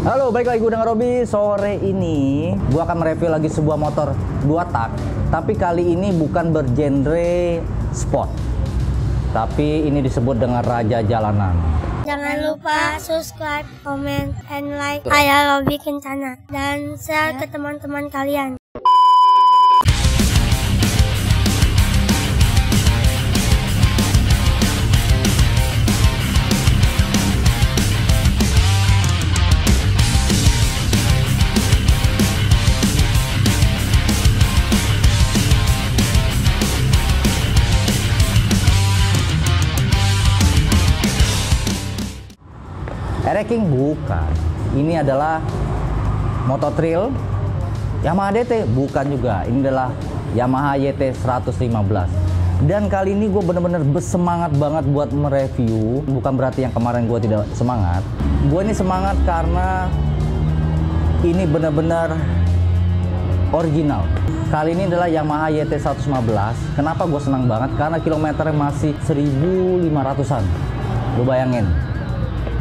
Halo, balik lagi gue dengan Robi. Sore ini gue akan mereview lagi sebuah motor 2 tak. Tapi kali ini bukan bergenre sport, tapi ini disebut dengan raja jalanan. Jangan lupa subscribe, comment, and like Ayah Robi Kencana dan share ke teman-teman kalian. King bukan. Ini adalah motor trail Yamaha DT, bukan juga. Ini adalah Yamaha YT 115. Dan kali ini gue bener-bener bersemangat banget buat mereview. Bukan berarti yang kemarin gue tidak semangat. Gue ini semangat karena ini bener-bener original. Kali ini adalah Yamaha YT 115. Kenapa gue senang banget? Karena kilometernya masih 1500-an. Lu bayangin,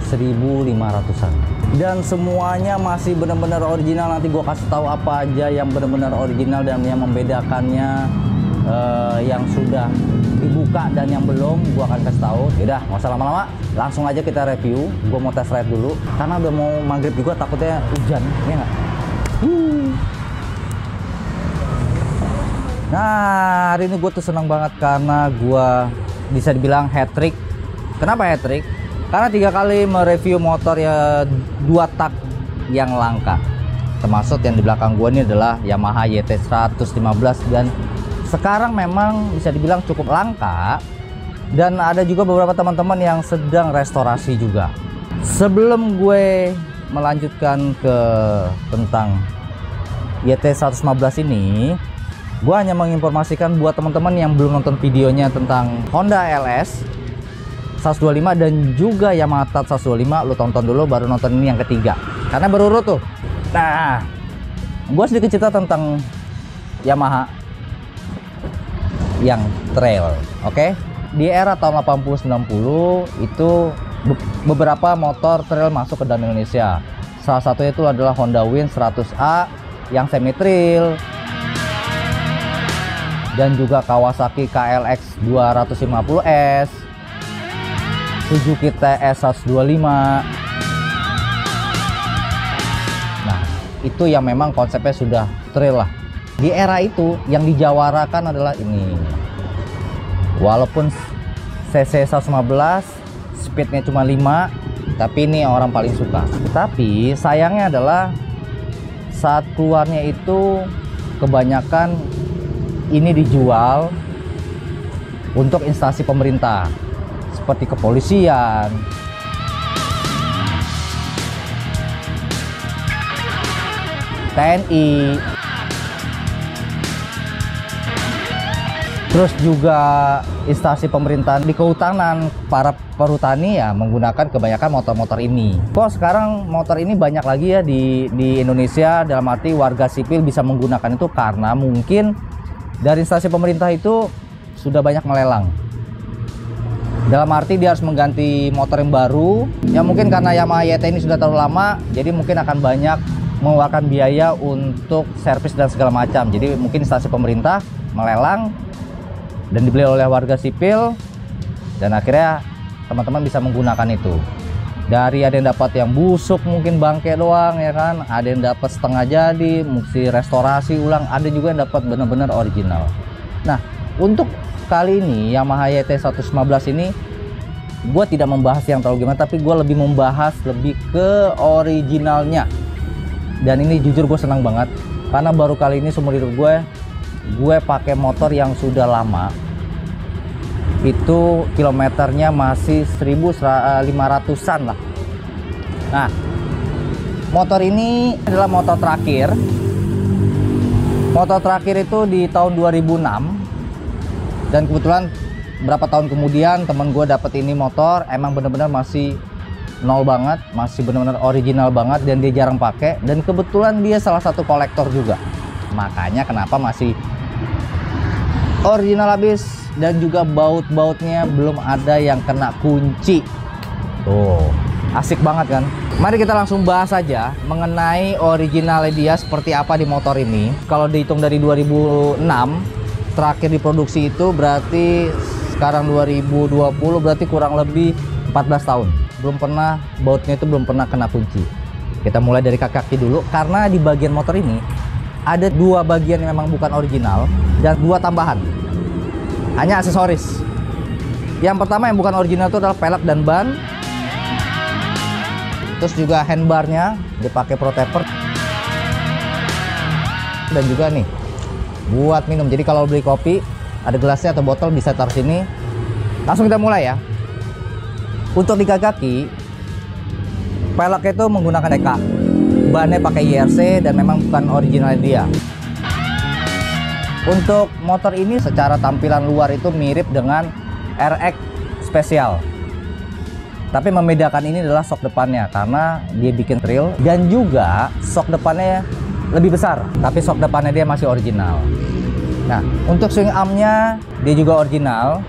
1500-an, dan semuanya masih benar-benar original. Nanti gue kasih tahu apa aja yang benar-benar original dan yang membedakannya, yang sudah dibuka dan yang belum gue akan kasih tahu. Yaudah, nggak usah lama-lama, langsung aja kita review. Gue mau test ride dulu karena udah mau maghrib juga, takutnya hujan, ya nggak? Nah, hari ini gue tuh senang banget karena gue bisa dibilang hat-trick. Kenapa hat-trick? Karena 3 kali mereview motor ya 2 tak yang langka. Termasuk yang di belakang gua ini adalah Yamaha YT 115, dan sekarang memang bisa dibilang cukup langka. Dan ada juga beberapa teman-teman yang sedang restorasi juga. Sebelum gue melanjutkan ke tentang YT 115 ini, gua hanya menginformasikan buat teman-teman yang belum nonton videonya tentang Honda LS 125 dan juga Yamaha TAT 125, lu tonton dulu baru nonton ini yang ketiga, karena berurut tuh. Nah, gue sedikit cerita tentang Yamaha yang trail, oke? Di era tahun 80-90 itu beberapa motor trail masuk ke dalam Indonesia. Salah satunya itu adalah Honda Win 100A yang semi trail, dan juga Kawasaki KLX 250S, Suzuki TS 125. Nah, itu yang memang konsepnya sudah trail lah. Di era itu yang dijawarakan adalah ini. Walaupun cc 115, speednya cuma 5, tapi ini orang paling suka. Tapi sayangnya adalah saat keluarnya itu kebanyakan ini dijual untuk instansi pemerintah seperti kepolisian, TNI, terus juga instansi pemerintahan di kehutanan. Para perhutani ya menggunakan kebanyakan motor-motor ini. Kok sekarang motor ini banyak lagi ya di Indonesia, dalam arti warga sipil bisa menggunakan itu karena mungkin dari instansi pemerintah itu sudah banyak melelang. Dalam arti dia harus mengganti motor yang baru, ya mungkin karena Yamaha YT ini sudah terlalu lama, jadi mungkin akan banyak mengeluarkan biaya untuk servis dan segala macam. Jadi mungkin instansi pemerintah melelang dan dibeli oleh warga sipil, dan akhirnya teman-teman bisa menggunakan itu. Dari ada yang dapat yang busuk, mungkin bangke doang ya kan, ada yang dapat setengah jadi, mesti restorasi ulang, ada juga yang dapat benar-benar original. Nah, untuk kali ini Yamaha YT 115 ini gue tidak membahas yang terlalu gimana, tapi gue lebih membahas lebih ke originalnya. Dan ini jujur gue senang banget karena baru kali ini seumur hidup gue pakai motor yang sudah lama. Itu kilometernya masih 1500-an lah. Nah, motor ini adalah motor terakhir. Motor terakhir itu di tahun 2006. Dan kebetulan berapa tahun kemudian temen gue dapet ini motor, emang bener-bener masih nol banget, masih bener-bener original banget, dan dia jarang pakai. Dan kebetulan dia salah satu kolektor juga, makanya kenapa masih original habis. Dan juga baut-bautnya belum ada yang kena kunci tuh. Asik banget kan? Mari kita langsung bahas saja mengenai originalnya dia seperti apa di motor ini. Kalau dihitung dari 2006 terakhir diproduksi itu berarti sekarang 2020, berarti kurang lebih 14 tahun. Belum pernah, bautnya itu belum pernah kena kunci. Kita mulai dari kaki dulu, karena di bagian motor ini ada 2 bagian yang memang bukan original dan 2 tambahan, hanya aksesoris. Yang pertama yang bukan original itu adalah pelek dan ban. Terus juga handbarnya dipakai Pro Taper. Dan juga nih buat minum. Jadi kalau beli kopi ada gelasnya atau botol bisa taruh sini. Langsung kita mulai ya. Untuk di kaki peleknya itu menggunakan EK. Bannya pakai YRC dan memang bukan original dia. Untuk motor ini secara tampilan luar itu mirip dengan RX Special. Tapi membedakan ini adalah sok depannya, karena dia bikin trail dan juga sok depannya lebih besar, tapi sok depannya dia masih original. Nah, untuk swing armnya dia juga original.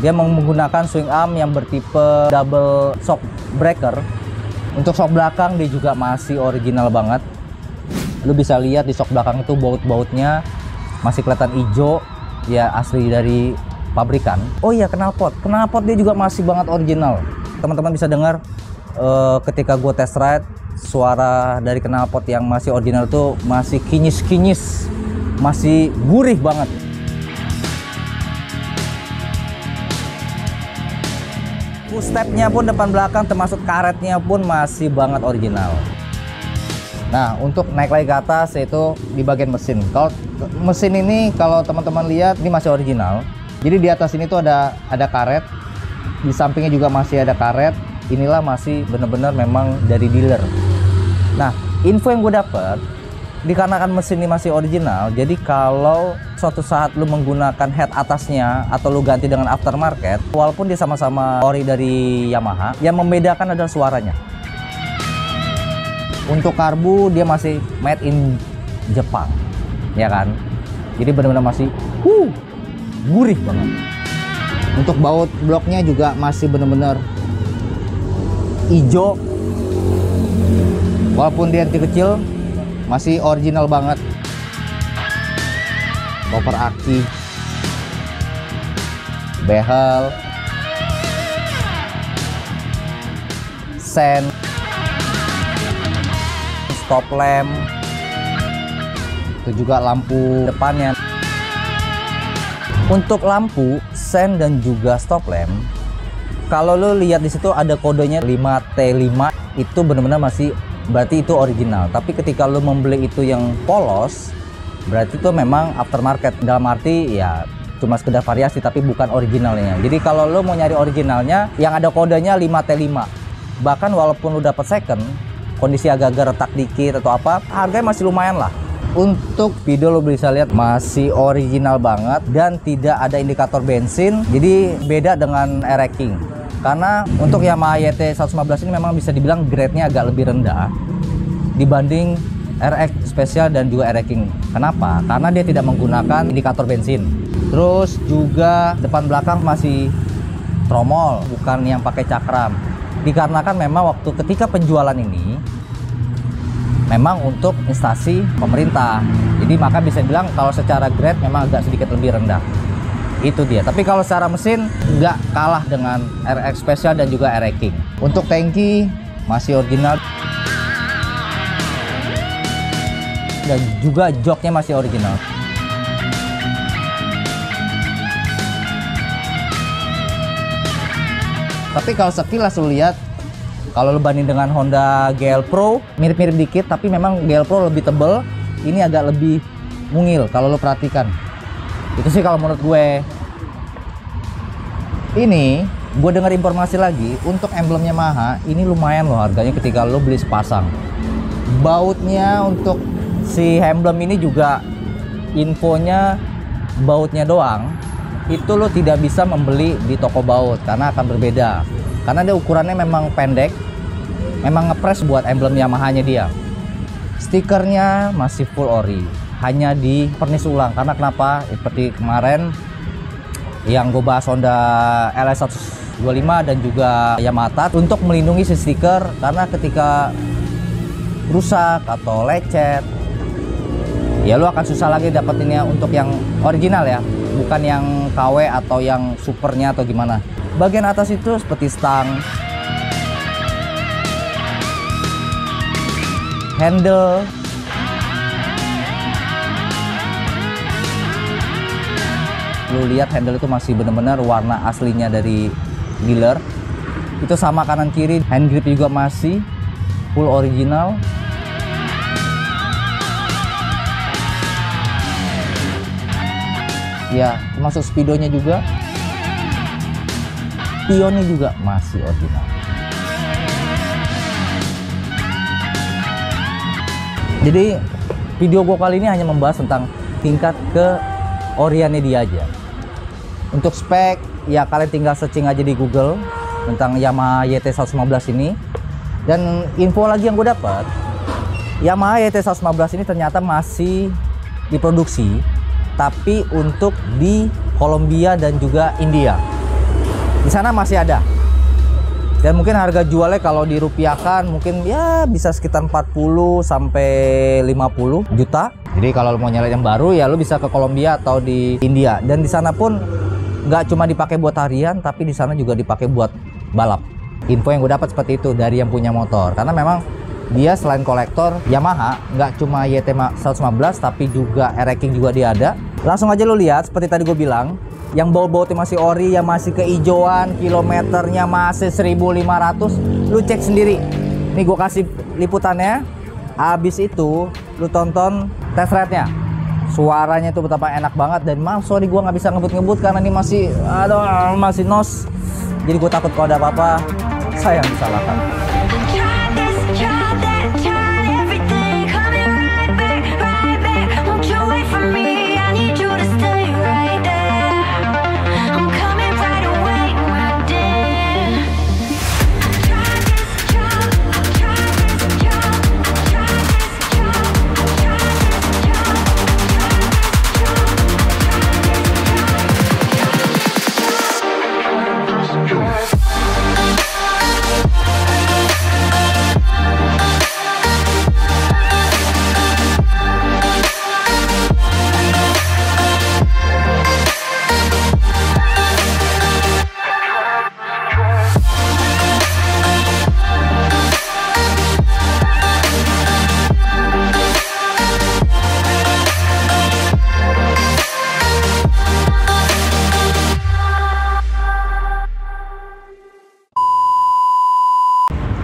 Dia menggunakan swing arm yang bertipe double shock breaker. Untuk shock belakang dia juga masih original banget. Lu bisa lihat di shock belakang itu baut-bautnya masih kelihatan hijau, ya asli dari pabrikan. Oh iya, knalpot dia juga masih banget original. Teman-teman bisa dengar ketika gue test ride, suara dari knalpot yang masih original tuh masih kinyis-kinyis, masih gurih banget. Footstepnya pun depan belakang termasuk karetnya pun masih banget original. Nah, untuk naik lagi ke atas yaitu di bagian mesin. Kalau mesin ini kalau teman-teman lihat ini masih original. Jadi di atas ini tuh ada karet. Di sampingnya juga masih ada karet. Inilah masih benar-benar memang dari dealer. Nah, info yang gue dapet, dikarenakan mesin ini masih original, jadi kalau suatu saat lu menggunakan head atasnya atau lu ganti dengan aftermarket, walaupun dia sama-sama ori dari Yamaha, yang membedakan adalah suaranya. Untuk karbu dia masih made in Jepang, ya kan? Jadi benar-benar masih gurih banget. Untuk baut bloknya juga masih benar-benar hijau, walaupun dia kecil masih original banget. Koper aki, behel, sen, stop lamp, itu juga lampu depannya. Untuk lampu, sen dan juga stop lamp, kalau lo lihat di situ ada kodenya 5T5, itu benar-benar masih berarti itu original. Tapi ketika lo membeli itu yang polos, berarti itu memang aftermarket. Dalam arti ya cuma sekedar variasi tapi bukan originalnya. Jadi kalau lo mau nyari originalnya yang ada kodenya 5T5, bahkan walaupun lo dapat second, kondisi agak-agak retak dikit atau apa, harganya masih lumayan lah. Untuk video lo bisa lihat masih original banget dan tidak ada indikator bensin. Jadi beda dengan RX King. Karena untuk Yamaha YT 115 ini memang bisa dibilang grade-nya agak lebih rendah dibanding RX Special dan juga RX King. Kenapa? Karena dia tidak menggunakan indikator bensin. Terus juga depan belakang masih tromol, bukan yang pakai cakram. Dikarenakan memang waktu ketika penjualan ini memang untuk instansi pemerintah, jadi maka bisa bilang kalau secara grade memang agak sedikit lebih rendah. Itu dia. Tapi kalau secara mesin nggak kalah dengan RX Special dan juga RX King. Untuk tangki masih original dan juga joknya masih original. Tapi kalau sekilas lu lihat, kalau lu banding dengan Honda GL Pro, mirip-mirip dikit, tapi memang GL Pro lebih tebel, ini agak lebih mungil kalau lu perhatikan. Itu sih kalau menurut gue. Ini gue dengar informasi lagi, untuk emblem Yamaha ini lumayan loh harganya ketika lu beli sepasang. Bautnya untuk si emblem ini juga infonya bautnya doang. Itu lo tidak bisa membeli di toko baut karena akan berbeda. Karena dia ukurannya memang pendek, memang ngepres buat emblem Yamaha-nya dia. Stikernya masih full ori, hanya di pernis ulang. Karena kenapa? Seperti kemarin yang gue bahas Honda LS 25 dan juga Yamaha untuk melindungi si stiker, karena ketika rusak atau lecet ya lu akan susah lagi dapetinnya untuk yang original ya, bukan yang KW atau yang supernya atau gimana. Bagian atas itu seperti stang, handle, lu lihat handle itu masih benar-benar warna aslinya dari dealer. Itu sama kanan kiri, hand grip juga masih full original. Ya, termasuk speedonya juga, pionnya juga masih original. Jadi video gua kali ini hanya membahas tentang tingkat keoriannya dia aja. Untuk spek ya kalian tinggal searching aja di Google tentang Yamaha YT115 ini. Dan info lagi yang gue dapat, Yamaha YT115 ini ternyata masih diproduksi, tapi untuk di Kolombia dan juga India. Di sana masih ada. Dan mungkin harga jualnya kalau dirupiahkan mungkin ya bisa sekitar 40 sampai 50 juta. Jadi kalau mau nyalain yang baru ya lu bisa ke Kolombia atau di India. Dan di sana pun nggak cuma dipakai buat harian, tapi di sana juga dipakai buat balap. Info yang gue dapat seperti itu dari yang punya motor. Karena memang dia selain kolektor Yamaha, nggak cuma YT115 tapi juga Air-King juga dia ada. Langsung aja lu lihat seperti tadi gue bilang, yang baut-bautnya masih ori, yang masih keijoan, kilometernya masih 1500, lu cek sendiri. Nih gue kasih liputannya. Habis itu lu tonton test ride-nya. Suaranya itu betapa enak banget, dan sorry gue nggak bisa ngebut-ngebut karena ini masih masih nos. Jadi gue takut kalau ada apa-apa saya yang disalahkan.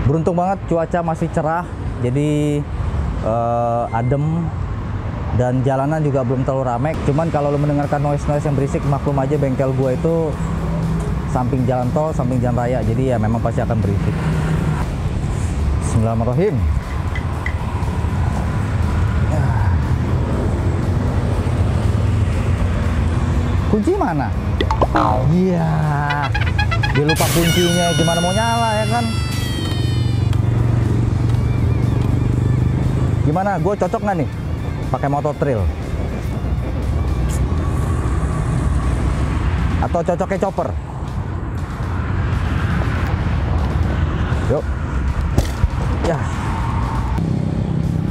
Beruntung banget cuaca masih cerah, jadi adem, dan jalanan juga belum terlalu ramai. Cuman kalau lo mendengarkan noise-noise yang berisik, maklum aja bengkel gua itu samping jalan tol, samping jalan raya, jadi ya memang pasti akan berisik. Bismillahirrahmanirrahim. Kunci mana? Iya, dia lupa kuncinya, gimana mau nyala ya kan? Gimana? Gue cocok nggak nih pakai motor trail? Atau cocoknya chopper? Yuk. Ya.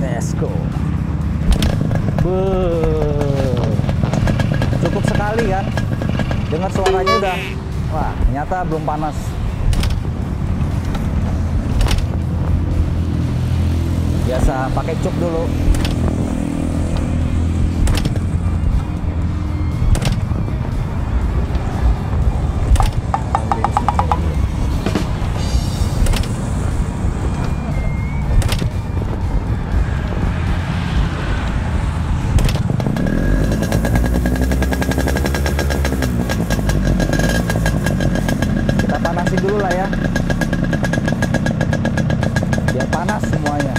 Let's go. Cukup sekali kan? Dengar suaranya udah. Wah, ternyata belum panas. Biasa pakai cuk dulu. Kita panasin dulu lah ya, biar panas semuanya.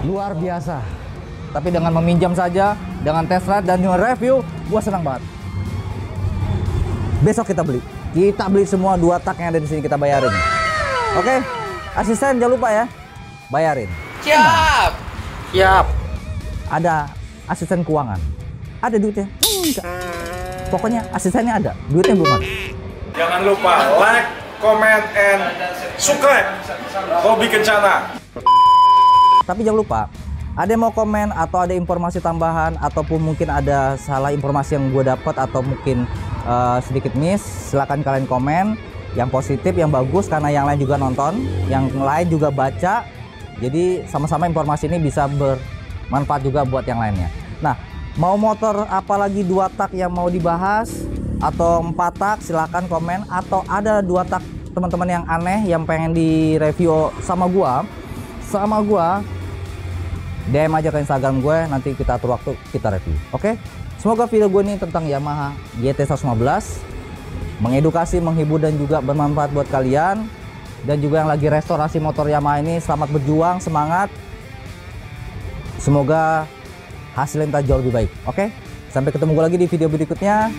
luar biasa. Tapi dengan meminjam saja, dengan test ride dan dengan review, gua senang banget. Besok kita beli semua 2 tak yang ada di sini, kita bayarin. Oke, asisten jangan lupa ya, bayarin. Siap. Ada asisten keuangan, ada duitnya? Enggak. Pokoknya asistennya ada, duitnya belum ada. Jangan lupa like, comment, and subscribe Hobi Kencana. Tapi jangan lupa, ada yang mau komen atau ada informasi tambahan ataupun mungkin ada salah informasi yang gue dapat atau mungkin sedikit miss, silahkan kalian komen yang positif, yang bagus, karena yang lain juga nonton, yang lain juga baca, jadi sama-sama informasi ini bisa bermanfaat juga buat yang lainnya. Nah, mau motor apalagi 2 tak yang mau dibahas atau 4 tak, silahkan komen, atau ada 2 tak teman-teman yang aneh yang pengen direview sama gua, DM aja ke Instagram gue, nanti kita atur waktu kita review. Oke? Semoga video gue ini tentang Yamaha GT 115 mengedukasi, menghibur, dan juga bermanfaat buat kalian. Dan juga yang lagi restorasi motor Yamaha ini, selamat berjuang, semangat. Semoga hasilnya jauh lebih baik. Oke? Sampai ketemu lagi di video berikutnya.